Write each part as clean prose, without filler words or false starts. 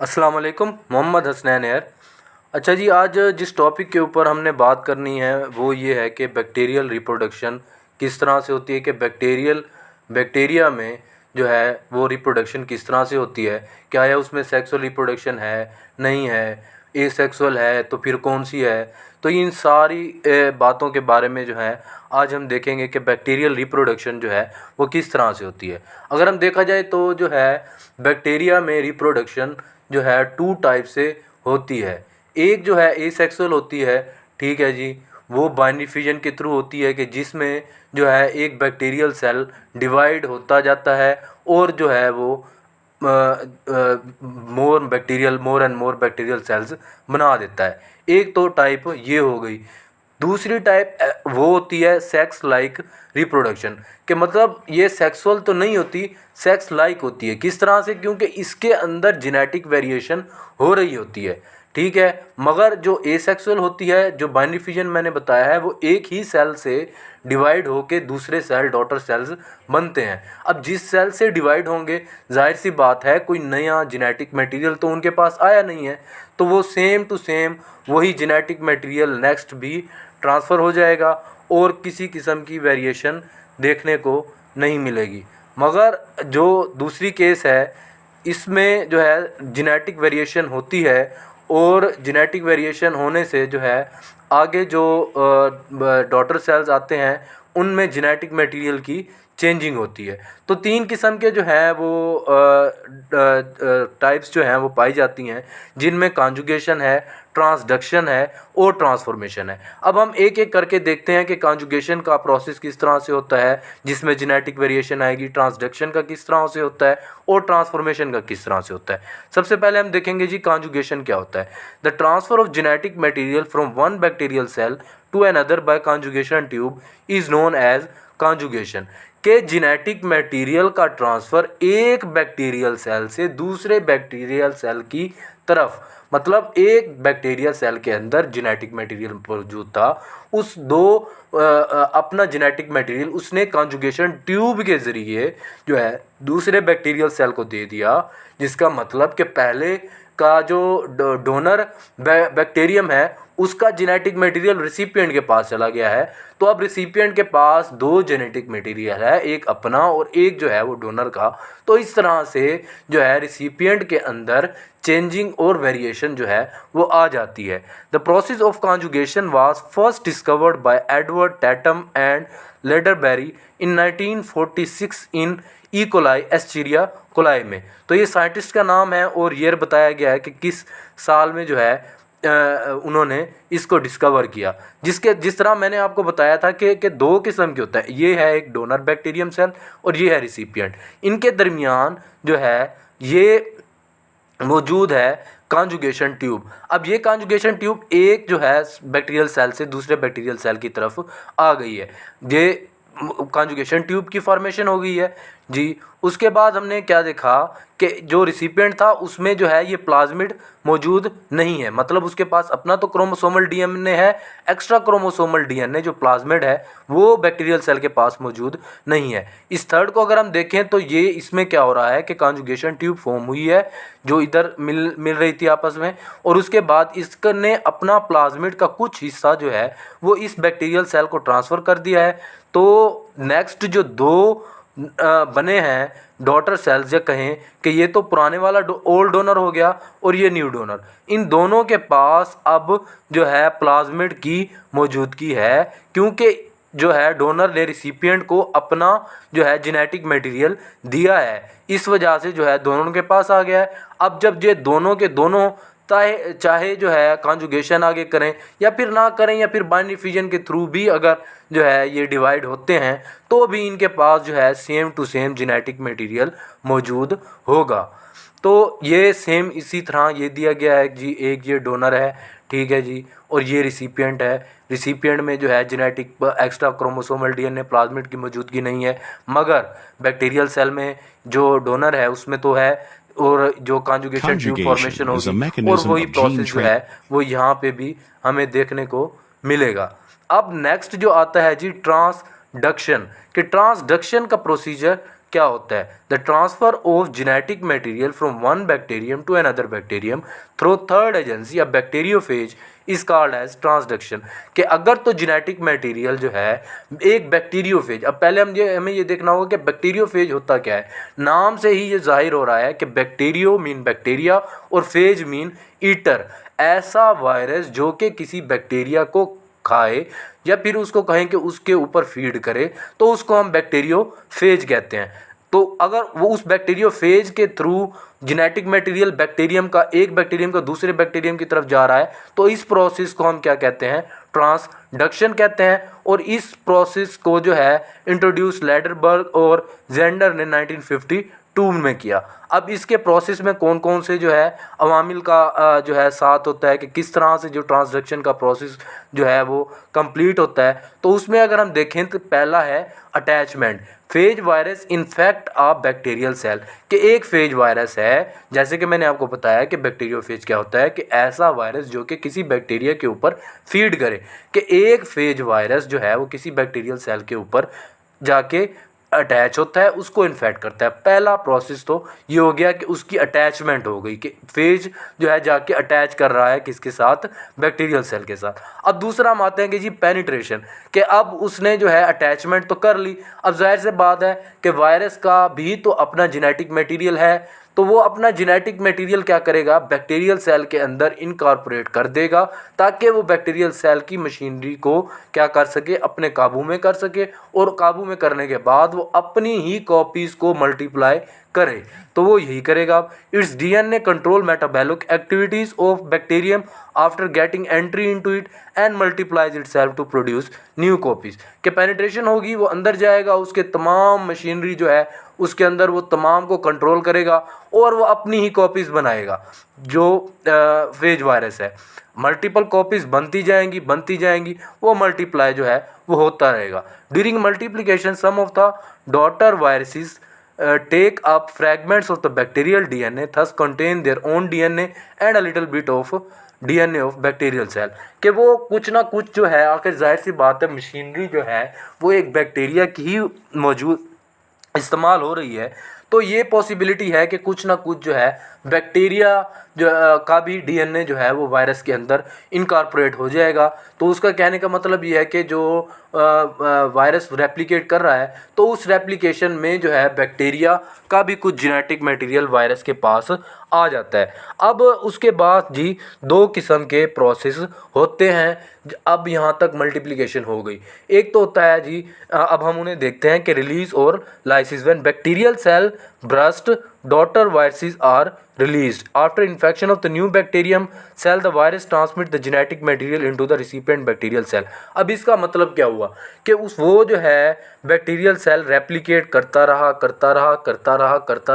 अस्सलाम वालेकुम, मोहम्मद हसनैन यार। अच्छा जी, आज जिस टॉपिक के ऊपर हमने बात करनी है वो ये है कि बैक्टीरियल रिप्रोडक्शन किस तरह से होती है, कि बैक्टीरिया में जो है वो रिप्रोडक्शन किस तरह से होती है, क्या है उसमें सेक्सुअल रिप्रोडक्शन है, नहीं है, एसेक्सुअल है तो फिर कौन सी है। तो इन सारी बातों के बारे में जो है आज हम देखेंगे कि बैक्टीरियल रिप्रोडक्शन जो है वो किस तरह से होती है। अगर हम देखा जाए तो जो है बैक्टीरिया में रिप्रोडक्शन जो है टू टाइप से होती है। एक जो है एसेक्सुअल होती है, ठीक है जी, वो बाइनरी फिजन के थ्रू होती है कि जिसमें जो है एक बैक्टीरियल सेल डिवाइड होता जाता है और जो है वो more and more bacterial cells बना देता है। एक तो टाइप ये हो गई। दूसरी टाइप वो होती है सेक्स लाइक रिप्रोडक्शन, के मतलब ये सेक्सुअल तो नहीं होती, सेक्स लाइक होती है। किस तरह से? क्योंकि इसके अंदर जेनेटिक वेरिएशन हो रही होती है, ठीक है। मगर जो एसेक्सुअल होती है, जो बाइनरी फिजन मैंने बताया है, वो एक ही सेल से डिवाइड होके दूसरे सेल डॉटर सेल्स बनते हैं। अब जिस सेल से डिवाइड होंगे, जाहिर सी बात है कोई नया जेनेटिक मटेरियल तो उनके पास आया नहीं है, तो वो सेम टू सेम वही जेनेटिक मटेरियल नेक्स्ट भी ट्रांसफ़र हो जाएगा और किसी किस्म की वेरिएशन देखने को नहीं मिलेगी। मगर जो दूसरी केस है, इसमें जो है जेनेटिक वेरिएशन होती है और जेनेटिक वेरिएशन होने से जो है आगे जो डॉटर सेल्स आते हैं उनमें जेनेटिक मटेरियल की चेंजिंग होती है। तो तीन किस्म के जो हैं वो टाइप्स जो हैं वो पाई जाती हैं, जिनमें कॉन्जुगेशन है, ट्रांसडक्शन है और ट्रांसफॉर्मेशन है। अब हम एक एक करके देखते हैं कि कॉन्जुगेशन का प्रोसेस किस तरह से होता है जिसमें जेनेटिक वेरिएशन आएगी, ट्रांसडक्शन का किस तरह से होता है और ट्रांसफॉर्मेशन का किस तरह से होता है। सबसे पहले हम देखेंगे जी कॉन्जुगेशन क्या होता है। The transfer of genetic material from one bacterial cell to another by conjugation tube is known as conjugation. के जेनेटिक मटेरियल का ट्रांसफ़र एक बैक्टीरियल सेल से दूसरे बैक्टीरियल सेल की तरफ, मतलब एक बैक्टीरियल सेल के अंदर जेनेटिक मटेरियल मौजूद था, उस दो अपना जेनेटिक मटेरियल उसने कॉन्जुगेशन ट्यूब के ज़रिए जो है दूसरे बैक्टीरियल सेल को दे दिया। जिसका मतलब कि पहले का जो डोनर बैक्टीरियम है उसका जेनेटिक मटेरियल रिसिपिएंट के पास चला गया है, तो अब रिसिपिएंट के पास दो जेनेटिक मटेरियल है, एक अपना और एक जो है वो डोनर का। तो इस तरह से जो है रिसिपिएंट के अंदर चेंजिंग और वेरिएशन जो है वो आ जाती है। The process of conjugation was first discovered by Edward Tatum and Lederberg in 1946 in E coli Escherichia coli में। तो ये साइंटिस्ट का नाम है और ये बताया गया है कि किस साल में जो है उन्होंने इसको डिस्कवर किया। जिस तरह मैंने आपको बताया था कि दो किस्म के होता है, ये है एक डोनर बैक्टीरियम सेल और ये है रिसिपिएंट। इनके दरमियान जो है ये मौजूद है कॉन्जुगेशन ट्यूब। अब ये कॉन्जुगेशन ट्यूब एक जो है बैक्टीरियल सेल से दूसरे बैक्टीरियल सेल की तरफ आ गई है, ये कॉन्जुगेशन ट्यूब की फॉर्मेशन हो गई है जी। उसके बाद हमने क्या देखा कि जो रिसिपिएंट था उसमें जो है ये प्लाज्मिड मौजूद नहीं है, मतलब उसके पास अपना तो क्रोमोसोमल डीएनए है, एक्स्ट्रा क्रोमोसोमल डीएनए जो प्लाज्मिड है वो बैक्टीरियल सेल के पास मौजूद नहीं है। इस थर्ड को अगर हम देखें तो ये इसमें क्या हो रहा है कि कॉन्जुगेशन ट्यूब फॉर्म हुई है जो इधर मिल रही थी आपस में, और उसके बाद इसने अपना प्लाज्मिड का कुछ हिस्सा जो है वो इस बैक्टीरियल सेल को ट्रांसफ़र कर दिया है। तो नेक्स्ट जो दो बने हैं डॉटर सेल्स, या कहें कि ये तो पुराने वाला ओल्ड डोनर हो गया और ये न्यू डोनर, इन दोनों के पास अब जो है प्लाज्मिड की मौजूदगी है, क्योंकि जो है डोनर ने रिसिपिएंट को अपना जो है जेनेटिक मटेरियल दिया है, इस वजह से जो है दोनों के पास आ गया है। अब जब ये दोनों के दोनों चाहे जो है कॉन्जुगेशन आगे करें या फिर ना करें, या फिर बाइनरी फिजन के थ्रू भी अगर जो है ये डिवाइड होते हैं, तो भी इनके पास जो है same to same genetic material मौजूद होगा। तो ये सेम इसी तरह ये दिया गया है जी, एक ये डोनर है, ठीक है जी, और ये रिसिपिएंट है। रिसिपिएंट में जो है genetic extra chromosomal DNA plasmid की मौजूदगी नहीं है, मगर बैक्टीरियल सेल में जो डोनर है उसमें तो है, और जो कॉन्जुगेशन ट्यूब फॉर्मेशन होगी और वही प्रोसेस जो है वो यहाँ पे भी हमें देखने को मिलेगा। अब नेक्स्ट जो आता है जी ट्रांसडक्शन, कि ट्रांसडक्शन का प्रोसीजर क्या होता है? The transfer of genetic material from one bacterium to another bacterium through third agency या bacteriophage is called as transduction. कि अगर तो जेनेटिक मटेरियल जो है एक बैक्टीरियोफेज, अब पहले हमें ये देखना होगा कि बैक्टीरियोफेज होता क्या है। नाम से ही ये जाहिर हो रहा है कि बैक्टीरियो मीन बैक्टीरिया और फेज मीन ईटर, ऐसा वायरस जो कि किसी बैक्टीरिया को खाए या फिर उसको कहें कि उसके ऊपर फीड करे, तो उसको हम बैक्टीरियोफेज कहते हैं। तो अगर वो उस बैक्टीरियोफेज के थ्रू जेनेटिक मटेरियल बैक्टीरियम का एक बैक्टीरियम का दूसरे बैक्टीरियम की तरफ जा रहा है, तो इस प्रोसेस को हम क्या कहते हैं? ट्रांसडक्शन कहते हैं। और इस प्रोसेस को जो है इंट्रोड्यूस लैडरबर्ग और जेंडर ने 1952 में किया। अब इसके प्रोसेस में कौन कौन से जो है अवामिल का जो है साथ होता है कि किस तरह से जो ट्रांसडक्शन का प्रोसेस जो है वो कंप्लीट होता है, तो उसमें अगर हम देखें तो पहला है attachment. Phage virus infect a bacterial cell, कि एक फेज वायरस है, जैसे कि मैंने आपको बताया कि बैक्टीरियोफेज क्या होता है कि ऐसा वायरस जो कि किसी बैक्टीरिया के ऊपर फीड करे, कि एक फेज वायरस जो है वो किसी बैक्टीरियल सेल के ऊपर जाके अटैच होता है, उसको इन्फेक्ट करता है। पहला प्रोसेस तो ये हो गया कि उसकी अटैचमेंट हो गई, कि फेज जो है जाके अटैच कर रहा है किसके साथ? बैक्टीरियल सेल के साथ। अब दूसरा हम आते हैं कि जी पेनिट्रेशन, कि अब उसने जो है अटैचमेंट तो कर ली। अब जाहिर से बात है कि वायरस का भी तो अपना जेनेटिक मटेरियल है, तो वो अपना जेनेटिक मटेरियल क्या करेगा? बैक्टीरियल सेल के अंदर इनकॉर्पोरेट कर देगा, ताकि वो बैक्टीरियल सेल की मशीनरी को क्या कर सके? अपने काबू में कर सके, और काबू में करने के बाद वो अपनी ही कॉपीज़ को मल्टीप्लाई करे। तो वो यही करेगा। It's DNA control metabolic activities of bacterium after getting entry into it and multiplies itself to produce new copies. के पेनिट्रेशन होगी, वो अंदर जाएगा, उसके तमाम मशीनरी जो है उसके अंदर वो तमाम को कंट्रोल करेगा और वो अपनी ही कॉपीज़ बनाएगा। जो फेज वायरस है, मल्टीपल कॉपीज़ बनती जाएंगी, वो मल्टीप्लाई जो है वो होता रहेगा। During multiplication some of the daughter viruses take up fragments of the bacterial DNA, thus contain their own DNA and a little bit of DNA of bacterial cell। कि वो कुछ ना कुछ जो है, आखिर जाहिर सी बात है मशीनरी जो है वो एक बैक्टीरिया की ही मौजूद इस्तेमाल हो रही है, तो ये पॉसिबिलिटी है कि कुछ ना कुछ जो है बैक्टीरिया जो का भी डीएनए जो है वो वायरस के अंदर इनकॉर्पोरेट हो जाएगा। तो उसका कहने का मतलब ये है कि जो वायरस रेप्लिकेट कर रहा है, तो उस रेप्लिकेशन में जो है बैक्टीरिया का भी कुछ जेनेटिक मटेरियल वायरस के पास आ जाता है। अब उसके बाद जी दो किस्म के प्रोसेस होते हैं। अब यहाँ तक मल्टीप्लिकेशन हो गई। एक तो होता है जी, अब हम उन्हें देखते हैं कि रिलीज और lysis. When bacterial cell burst, daughter viruses are released. After infection of the new bacterium cell, the virus transmit the genetic material into the recipient bacterial cell। अब इसका मतलब क्या हुआ कि वो जो है बैक्टीरियल सेल रेप्लिकेट करता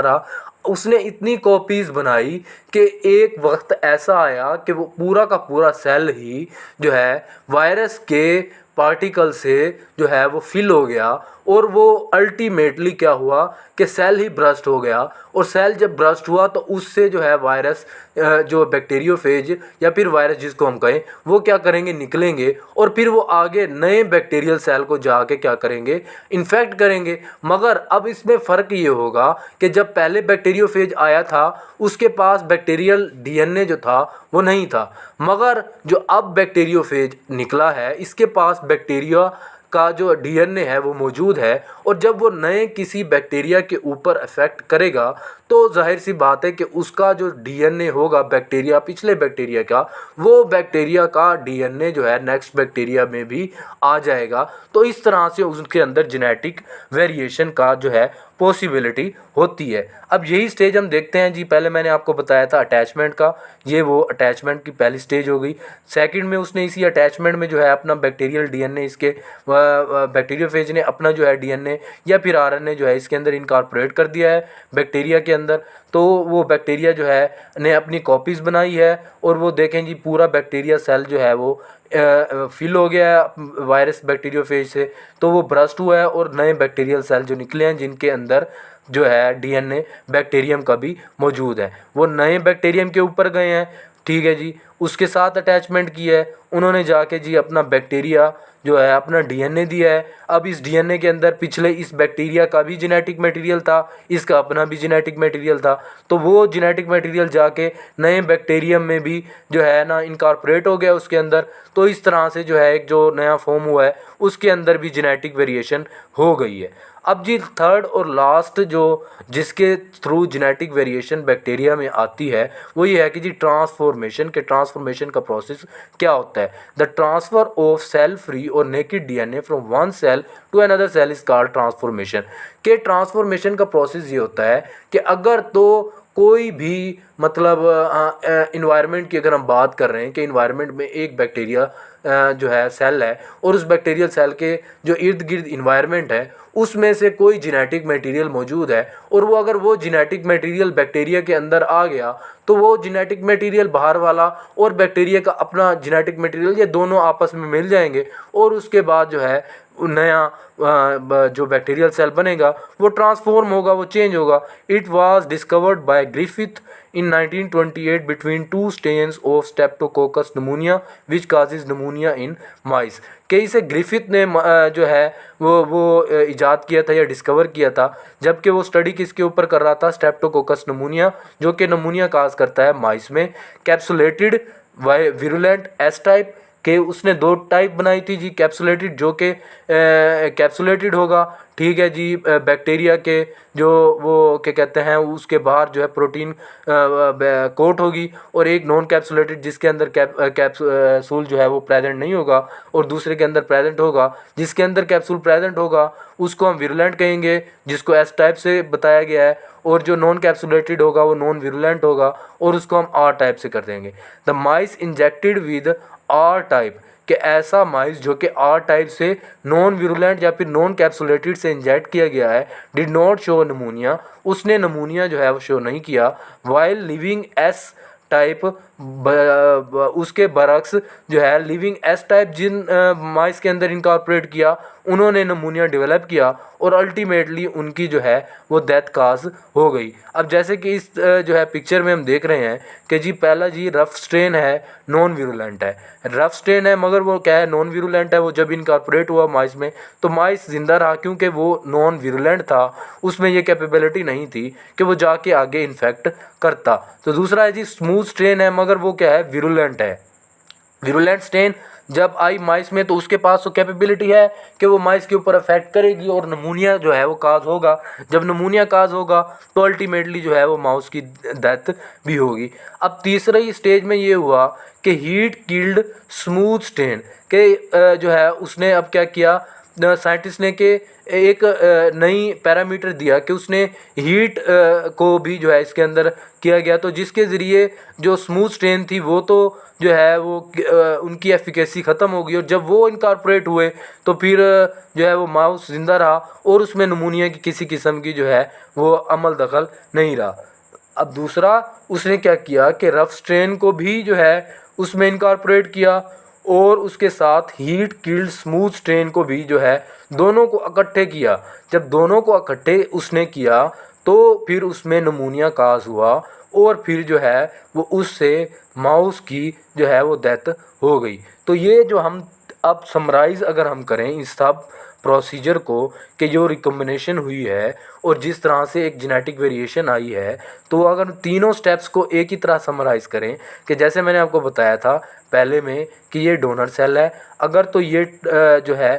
रहा, उसने इतनी कॉपीज़ बनाई कि एक वक्त ऐसा आया कि वो पूरा का पूरा सेल ही जो है वायरस के पार्टिकल से जो है वो फिल हो गया, और वो अल्टीमेटली क्या हुआ कि सेल ही ब्रस्ट हो गया। और सेल जब ब्रस्ट हुआ तो उससे जो है वायरस जो बैक्टीरियोफेज या फिर वायरस जिसको हम कहें, वो क्या करेंगे? निकलेंगे, और फिर वो आगे नए बैक्टीरियल सेल को जाके क्या करेंगे? इन्फेक्ट करेंगे। मगर अब इसमें फ़र्क ये होगा कि जब पहले बैक्टीरियोफेज आया था उसके पास बैक्टीरियल डीएनए जो था वो नहीं था, मगर जो अब बैक्टीरियोफेज निकला है इसके पास बैक्टीरिया का जो डीएनए है वो मौजूद है। और जब वो नए किसी बैक्टीरिया के ऊपर अफेक्ट करेगा तो जाहिर सी बात है कि उसका जो डीएनए होगा बैक्टीरिया पिछले बैक्टीरिया का, वो बैक्टीरिया का डीएनए जो है नेक्स्ट बैक्टीरिया में भी आ जाएगा। तो इस तरह से उसके अंदर जेनेटिक वेरिएशन का जो है पॉसिबिलिटी होती है। अब यही स्टेज हम देखते हैं जी। पहले मैंने आपको बताया था अटैचमेंट का, ये वो अटैचमेंट की पहली स्टेज हो गई। सेकंड में उसने इसी अटैचमेंट में जो है अपना बैक्टीरियल डीएनए, इसके बैक्टीरियोफेज ने अपना जो है डीएनए या फिर आरएनए जो है इसके अंदर इनकॉर्पोरेट कर दिया है बैक्टीरिया के अंदर। तो वो बैक्टीरिया जो है ने अपनी कॉपीज़ बनाई है, और वो देखें जी पूरा बैक्टीरिया सेल जो है वो फिल हो गया है वायरस बैक्टीरियोफेज से। तो वो ब्रस्ट हुआ है और नए बैक्टीरियल सेल जो निकले हैं जिनके अंदर जो है डीएनए बैक्टीरियम का भी मौजूद है, वो नए बैक्टीरियम के ऊपर गए हैं। ठीक है जी, उसके साथ अटैचमेंट की है, उन्होंने जाके जी अपना बैक्टीरिया जो है अपना डीएनए दिया है। अब इस डीएनए के अंदर पिछले इस बैक्टीरिया का भी जेनेटिक मटेरियल था, इसका अपना भी जेनेटिक मटेरियल था, तो वो जेनेटिक मटेरियल जाके नए बैक्टीरियम में भी जो है ना इनकॉर्पोरेट हो गया उसके अंदर। तो इस तरह से जो है एक जो नया फॉर्म हुआ है उसके अंदर भी जेनेटिक वेरिएशन हो गई है। अब जी थर्ड और लास्ट जो जिसके थ्रू जेनेटिक वेरिएशन बैक्टीरिया में आती है वो ये है कि जी ट्रांसफॉर्मेशन का प्रोसेस क्या होता है। The transfer of cell free और naked DNA from one cell to another cell is called transformation. के ट्रांसफॉर्मेशन का प्रोसेस ये होता है कि अगर तो कोई भी मतलब इन्वायरमेंट की अगर हम बात कर रहे हैं कि इन्वायरमेंट में एक बैक्टीरिया जो है सेल है और उस बैक्टीरियल सेल के जो इर्द गिर्द इन्वायरमेंट है उसमें से कोई जेनेटिक मटेरियल मौजूद है और वो अगर वो जेनेटिक मटेरियल बैक्टीरिया के अंदर आ गया तो वो जेनेटिक मटेरियल बाहर वाला और बैक्टीरिया का अपना जेनेटिक मटेरियल ये दोनों आपस में मिल जाएंगे और उसके बाद जो है नया जो बैक्टीरियल सेल बनेगा वो ट्रांसफॉर्म होगा, वो चेंज होगा। It was discovered by Griffith in 1928 between two strains of Streptococcus pneumonia which causes pneumonia in mice। कि इसे ग्रिफिथ ने जो है वो इजाद किया था या डिस्कवर किया था जबकि वो स्टडी किसके ऊपर कर रहा था, स्ट्रेप्टोकोकस नमूनिया जो कि नमूनिया काज करता है माइस में। कैप्सुलेटेड विरुलेंट एस टाइप के उसने दो टाइप बनाई थी जी, कैप्सुलेटेड जो कि कैप्सुलेटेड होगा, ठीक है जी, बैक्टीरिया के जो वो क्या कहते हैं उसके बाहर जो है प्रोटीन कोट होगी, और एक नॉन कैप्सुलेटेड जिसके अंदर कैप्सूल जो है वो प्रेजेंट नहीं होगा और दूसरे के अंदर प्रेजेंट होगा। जिसके अंदर कैप्सूल प्रेजेंट होगा उसको हम विरुलेंट कहेंगे जिसको एस टाइप से बताया गया है, और जो नॉन कैप्सुलेटेड होगा वो नॉन विरुलेंट होगा और उसको हम आर टाइप से कर देंगे। The mice injected with R type कि ऐसा माइस जो कि आर टाइप से नॉन विरुलेंट या फिर नॉन कैप्सुलेटेड से इंजेक्ट किया गया है डिड नॉट शो नमूनिया, उसने नमूनिया जो है वो शो नहीं किया। वाइल लिविंग एस टाइप उसके बरक्स जो है लिविंग एस टाइप जिन माइस के अंदर इनकॉर्पोरेट किया उन्होंने नमूनिया डेवलप किया और अल्टीमेटली उनकी जो है वो डेथ काज हो गई। अब जैसे कि इस जो है पिक्चर में हम देख रहे हैं कि जी पहला जी रफ स्ट्रेन है, नॉन विरुलेंट है, रफ स्ट्रेन है मगर वो क्या है नॉन विरुलेंट है। वो जब इनकॉर्पोरेट हुआ माइस में तो माइस जिंदा रहा क्योंकि वो नॉन विरुलेंट था, उसमें ये कैपेबिलिटी नहीं थी कि वो जाके आगे इन्फेक्ट करता। तो दूसरा है जी स्मूथ स्ट्रेन है मगर वो क्या है विरुलेंट है। विरुलेंट स्ट्रेन जब आई माइस में तो उसके पास तो कैपेबिलिटी है कि वो माइस के ऊपर अफेक्ट करेगी और नमूनिया जो है वो काज होगा। जब नमूनिया काज होगा तो अल्टीमेटली जो है वो माउस की डेथ भी होगी। अब तीसरी स्टेज में ये हुआ कि हीट किल्ड स्मूथ स्ट्रेन के जो है उसने अब क्या किया साइंटिस्ट ने कि एक नई पैरामीटर दिया कि उसने हीट को भी जो है इसके अंदर किया गया, तो जिसके ज़रिए जो स्मूथ स्ट्रेन थी वो तो जो है वो उनकी एफिकेसी ख़त्म हो गई और जब वो इनकॉर्पोरेट हुए तो फिर जो है वो माउस ज़िंदा रहा और उसमें नमूनिया की किसी किस्म की जो है वो अमल दखल नहीं रहा। अब दूसरा उसने क्या किया कि रफ स्ट्रेन को भी जो है उसमें इनकॉर्पोरेट किया और उसके साथ हीट किल्ड स्मूथ स्ट्रेन को भी जो है दोनों को इकट्ठे किया। जब दोनों को इकट्ठे उसने किया तो फिर उसमें नमूनिया काज हुआ और फिर जो है वो उससे माउस की जो है वो डेथ हो गई। तो ये जो हम अब समराइज़ अगर हम करें इस सब प्रोसीजर को कि जो रिकम्बिनेशन हुई है और जिस तरह से एक जेनेटिक वेरिएशन आई है, तो अगर तीनों स्टेप्स को एक ही तरह समराइज़ करें कि जैसे मैंने आपको बताया था पहले में कि ये डोनर सेल है, अगर तो ये जो है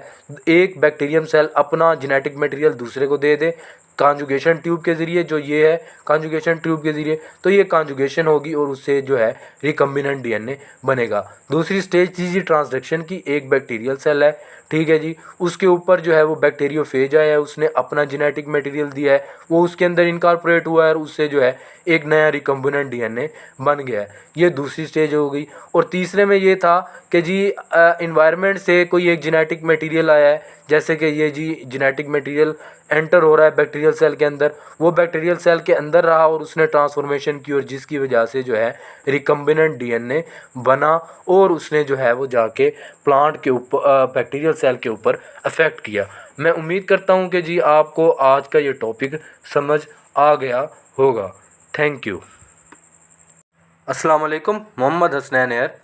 एक बैक्टीरियम सेल अपना जेनेटिक मटेरियल दूसरे को दे दे कॉन्जुगेशन ट्यूब के ज़रिए, जो ये है कॉन्जुगेशन ट्यूब के ज़रिए, तो ये कॉन्जुगेशन होगी और उससे जो है रिकम्बिनेंट डीएनए बनेगा। दूसरी स्टेज थी जी ट्रांसडक्शन की, एक बैक्टीरियल सेल है, ठीक है जी, उसके ऊपर जो है वो बैक्टीरियोफेज आया है, उसने अपना जेनेटिक मटेरियल दिया है, वो उसके अंदर इनकॉर्पोरेट हुआ है और उससे जो है एक नया रिकम्बिनेंट डीएनए बन गया है। ये दूसरी स्टेज हो गई। और तीसरे में ये था कि जी इन्वायरमेंट से कोई एक जेनेटिक मटेरियल आया है, जैसे कि ये जी जेनेटिक मटेरियल एंटर हो रहा है बैक्टीरियल सेल के अंदर, वो बैक्टीरियल सेल के अंदर रहा और उसने ट्रांसफॉर्मेशन की और जिसकी वजह से जो है रिकम्बिनेंट डीएनए बना और उसने जो है वो जाके प्लांट के ऊपर बैक्टीरियल सेल के ऊपर अफेक्ट किया। मैं उम्मीद करता हूँ कि जी आपको आज का ये टॉपिक समझ आ गया होगा। Thank you. अस्सलाम वालेकुम, मोहम्मद हसनैन यार।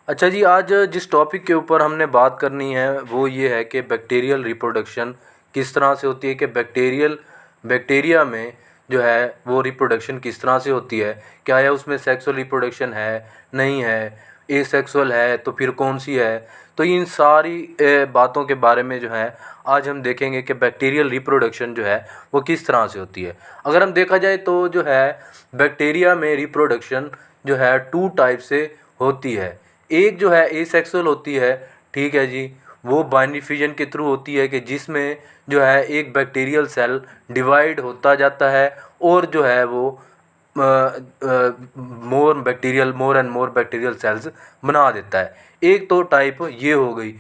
अच्छा जी, आज जिस टॉपिक के ऊपर हमने बात करनी है वो ये है कि बैक्टीरियल रिप्रोडक्शन किस तरह से होती है, कि बैक्टीरिया में जो है वो रिप्रोडक्शन किस तरह से होती है, क्या है उसमें सेक्सुअल रिप्रोडक्शन है, नहीं है, एसेक्सुअल है तो फिर कौन सी है। तो इन सारी बातों के बारे में जो है आज हम देखेंगे कि बैक्टीरियल रिप्रोडक्शन जो है वो किस तरह से होती है। अगर हम देखा जाए तो जो है बैक्टीरिया में रिप्रोडक्शन जो है टू टाइप से होती है। एक जो है एसेक्सुअल होती है, ठीक है जी, वो बाइनरी फिजन के थ्रू होती है कि जिसमें जो है एक बैक्टीरियल सेल डिवाइड होता जाता है और जो है वो more and more bacterial cells बना देता है। एक तो टाइप ये हो गई।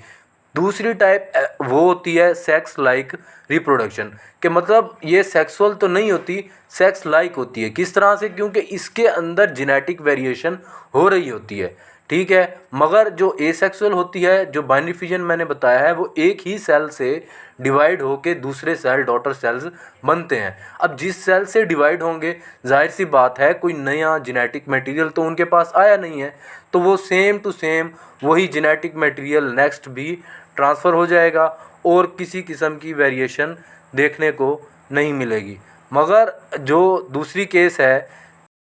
दूसरी टाइप वो होती है सेक्स लाइक रिप्रोडक्शन, के मतलब ये सेक्सुअल तो नहीं होती, सेक्स लाइक होती है। किस तरह से? क्योंकि इसके अंदर जेनेटिक वेरिएशन हो रही होती है, ठीक है। मगर जो एसेक्सुअल होती है, जो बाइनरी फिजन मैंने बताया है, वो एक ही सेल से डिवाइड होके दूसरे सेल डॉटर सेल्स बनते हैं। अब जिस सेल से डिवाइड होंगे, जाहिर सी बात है कोई नया जेनेटिक मटेरियल तो उनके पास आया नहीं है, तो वो सेम टू सेम वही जेनेटिक मटेरियल नेक्स्ट भी ट्रांसफ़र हो जाएगा और किसी किस्म की वेरिएशन देखने को नहीं मिलेगी। मगर जो दूसरी केस है